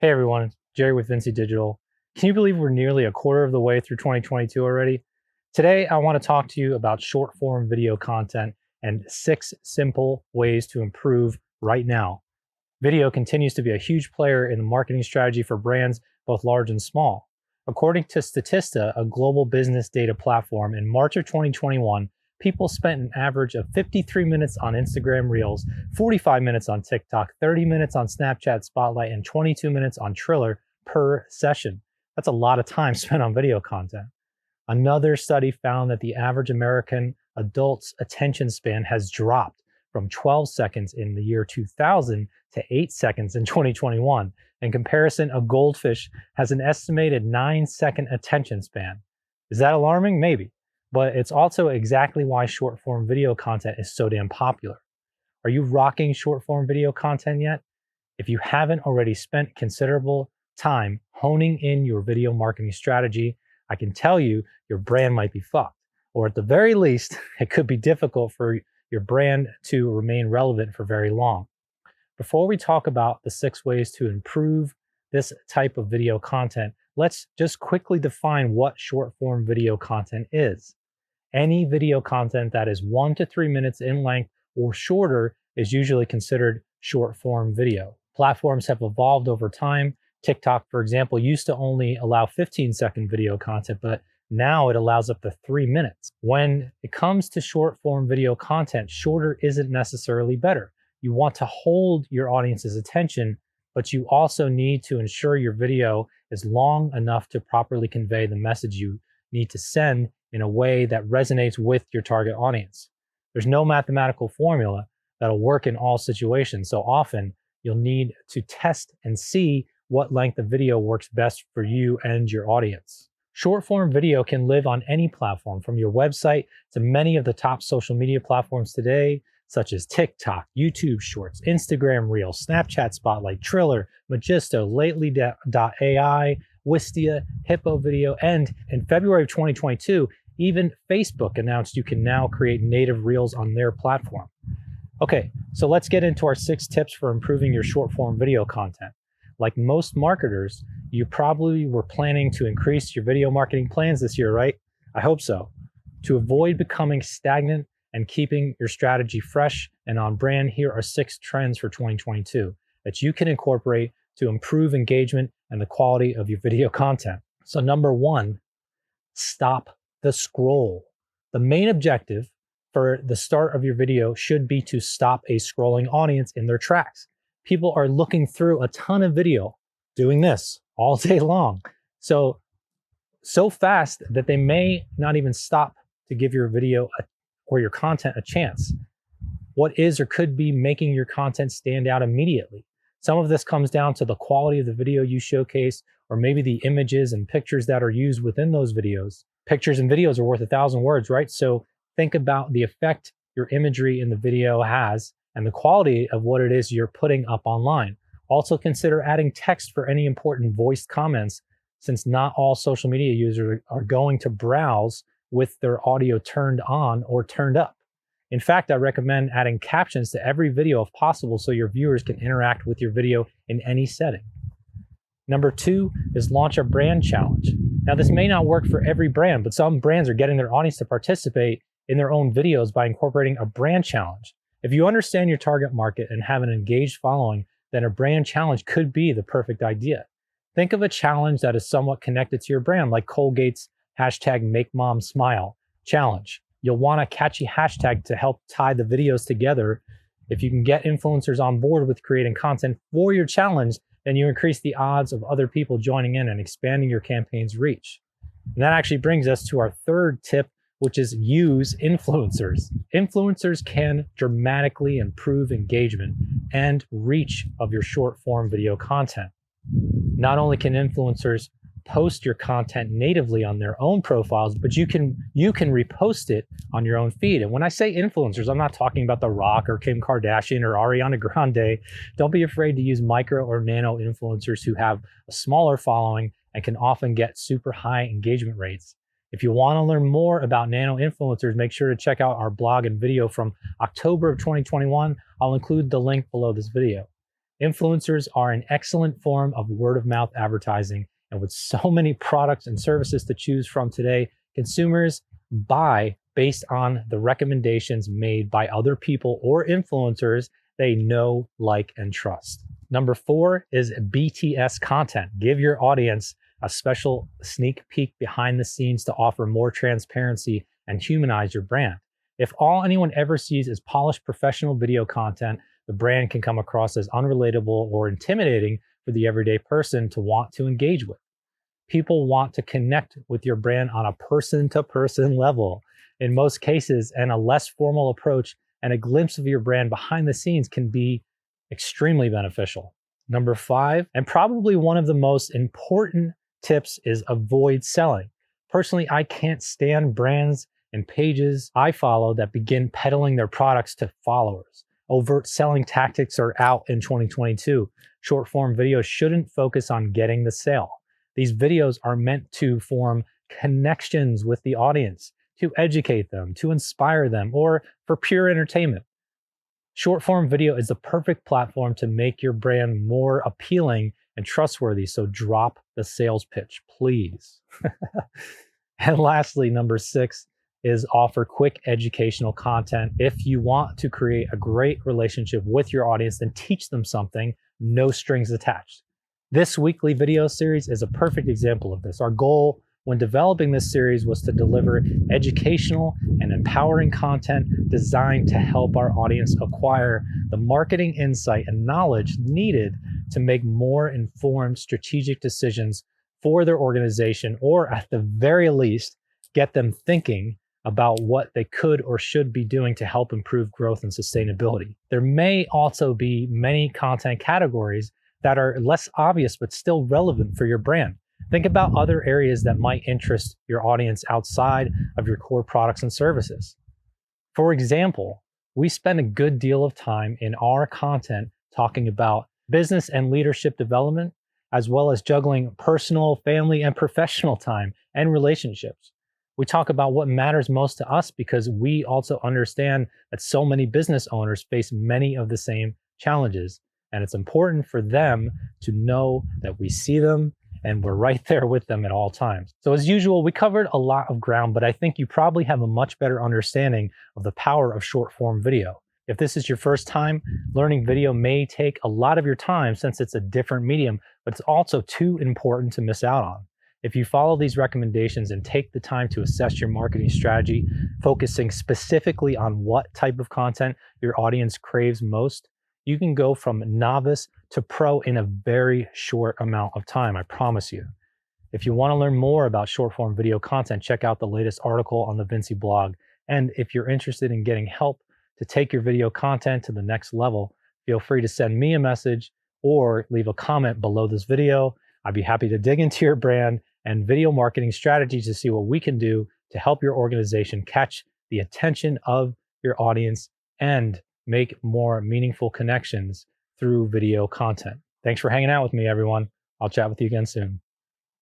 Hey everyone, Jerry with Vinci Digital. Can you believe we're nearly a quarter of the way through 2022 already? Today, I want to talk to you about short form video content and 6 simple ways to improve right now. Video continues to be a huge player in the marketing strategy for brands, both large and small. According to Statista, a global business data platform, in March of 2021, people spent an average of 53 minutes on Instagram Reels, 45 minutes on TikTok, 30 minutes on Snapchat Spotlight, and 22 minutes on Triller per session. That's a lot of time spent on video content. Another study found that the average American adult's attention span has dropped from 12 seconds in the year 2000 to 8 seconds in 2021. In comparison, a goldfish has an estimated 9-second attention span. Is that alarming? Maybe. But it's also exactly why short form video content is so damn popular. Are you rocking short form video content yet? If you haven't already spent considerable time honing in your video marketing strategy, I can tell you your brand might be fucked. Or at the very least, it could be difficult for your brand to remain relevant for very long. Before we talk about the 6 ways to improve this type of video content, let's just quickly define what short form video content is. Any video content that is 1 to 3 minutes in length or shorter is usually considered short form video. Platforms have evolved over time. TikTok, for example, used to only allow 15-second video content, but now it allows up to 3 minutes. When it comes to short form video content, shorter isn't necessarily better. You want to hold your audience's attention, but you also need to ensure your video is long enough to properly convey the message you need to send in a way that resonates with your target audience. There's no mathematical formula that'll work in all situations, so often you'll need to test and see what length of video works best for you and your audience. Short form video can live on any platform, from your website to many of the top social media platforms today, such as TikTok, YouTube Shorts, Instagram Reels, Snapchat Spotlight, Triller, Magisto, Lately.ai, Wistia, Hippo Video, and in February of 2022, even Facebook announced you can now create native Reels on their platform. Okay, so let's get into our 6 tips for improving your short form video content. Like most marketers, you probably were planning to increase your video marketing plans this year, right? I hope so. To avoid becoming stagnant and keeping your strategy fresh and on brand, here are 6 trends for 2022 that you can incorporate to improve engagement and the quality of your video content. So number 1, stop the scroll. The main objective for the start of your video should be to stop a scrolling audience in their tracks. People are looking through a ton of video, doing this all day long. So fast that they may not even stop to give your video or your content a chance. What is or could be making your content stand out immediately? Some of this comes down to the quality of the video you showcase, or maybe the images and pictures that are used within those videos. Pictures and videos are worth 1,000 words, right? So think about the effect your imagery in the video has and the quality of what it is you're putting up online. Also consider adding text for any important voiced comments, since not all social media users are going to browse with their audio turned on or turned up. In fact, I recommend adding captions to every video if possible so your viewers can interact with your video in any setting. Number 2 is launch a brand challenge. Now, this may not work for every brand, but some brands are getting their audience to participate in their own videos by incorporating a brand challenge. If you understand your target market and have an engaged following, then a brand challenge could be the perfect idea. Think of a challenge that is somewhat connected to your brand, like Colgate's #MakeMomSmile challenge. You'll want a catchy hashtag to help tie the videos together. If you can get influencers on board with creating content for your challenge, then you increase the odds of other people joining in and expanding your campaign's reach. And that actually brings us to our 3rd tip, which is use influencers. Influencers can dramatically improve engagement and reach of your short form video content. Not only can influencers post your content natively on their own profiles, but you can repost it on your own feed. And when I say influencers, I'm not talking about The Rock or Kim Kardashian or Ariana Grande. Don't be afraid to use micro or nano influencers who have a smaller following and can often get super high engagement rates. If you want to learn more about nano influencers, make sure to check out our blog and video from October of 2021. I'll include the link below this video. Influencers are an excellent form of word-of-mouth advertising, and with so many products and services to choose from today, consumers buy based on the recommendations made by other people or influencers they know, like, and trust. Number 4 is BTS content. Give your audience a special sneak peek behind the scenes to offer more transparency and humanize your brand. If all anyone ever sees is polished professional video content, the brand can come across as unrelatable or intimidating for the everyday person to want to engage with. People want to connect with your brand on a person-to-person level. In most cases, and a less formal approach and a glimpse of your brand behind the scenes can be extremely beneficial. Number 5, and probably one of the most important tips, is avoid selling. Personally, I can't stand brands and pages I follow that begin peddling their products to followers. Overt selling tactics are out in 2022. Short form videos shouldn't focus on getting the sale. These videos are meant to form connections with the audience, to educate them, to inspire them, or for pure entertainment. Short form video is the perfect platform to make your brand more appealing and trustworthy, so drop the sales pitch, please. And lastly, number 6 is offer quick educational content. If you want to create a great relationship with your audience, then teach them something, no strings attached. This weekly video series is a perfect example of this. Our goal when developing this series was to deliver educational and empowering content designed to help our audience acquire the marketing insight and knowledge needed to make more informed strategic decisions for their organization, or at the very least, get them thinking about what they could or should be doing to help improve growth and sustainability. There may also be many content categories that are less obvious but still relevant for your brand. Think about other areas that might interest your audience outside of your core products and services. For example, we spend a good deal of time in our content talking about business and leadership development, as well as juggling personal, family, and professional time and relationships. We talk about what matters most to us because we also understand that so many business owners face many of the same challenges, and it's important for them to know that we see them and we're right there with them at all times. So as usual, we covered a lot of ground, but I think you probably have a much better understanding of the power of short form video. If this is your first time, learning video may take a lot of your time since it's a different medium, but it's also too important to miss out on. If you follow these recommendations and take the time to assess your marketing strategy, focusing specifically on what type of content your audience craves most, you can go from novice to pro in a very short amount of time, I promise you. If you want to learn more about short form video content, check out the latest article on the Vinci blog. And if you're interested in getting help to take your video content to the next level, feel free to send me a message or leave a comment below this video. I'd be happy to dig into your brand and video marketing strategies to see what we can do to help your organization catch the attention of your audience and make more meaningful connections through video content. Thanks for hanging out with me, everyone. I'll chat with you again soon.